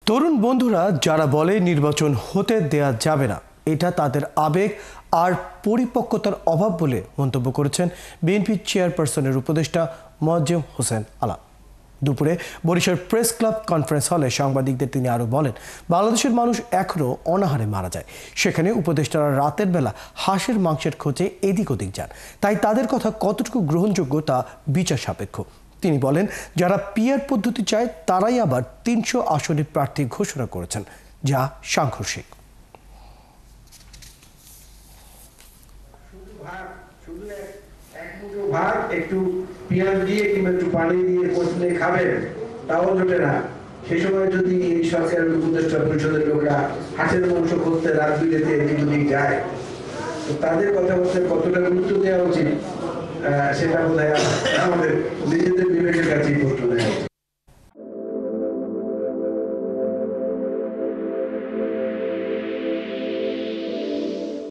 তরুণ বন্ধুরা যারা বলে নির্বাচন হতে দেয়া যাবে না, এটা তাদের আবেগ আর পরিপক্কতার অভাব বলে মন্তব্য করেছেন বিএনপি চেয়ারপারসনের উপদেষ্টা মোয়াজ্জেম হোসেন আলা। দুপুরে বরিশাল প্রেস ক্লাব কনফারেন্স হলে সাংবাদিকদের তিনি আরও বলেন, বাংলাদেশের মানুষ এখনও অনাহারে মারা যায়। সেখানে উপদেষ্টারা রাতের বেলা হাঁসের মাংসের খোঁজে এদিক ওদিক যান। তাই তাদের কথা কতটুকু গ্রহণযোগ্য তা বিচার সাপেক্ষ। তিনি বলেন, যারা পিআর পদ্ধতি চায় তারাই আবার ৩০০ আসনে প্রার্থী ঘোষণা করেছেন, যা সাংঘর্ষিক। একটু পেঁয়াজ দিয়ে কিংবা একটু পানি দিয়ে কষলে খাবেন, তাও জোটে না। সেই সময় যদি এই সরকারের উপদেষ্টা পরিষদের লোকরা হাঁসের মাংস করতে রাত বিরেতে এদিক ওদিক যায়, তো তাদের কথাবার্তায় কতটা গুরুত্ব দেওয়া উচিত সেটা বোধহয় আমাদের নিজেদের বিবেকের কাছেই প্রশ্ন দেওয়া উচিত।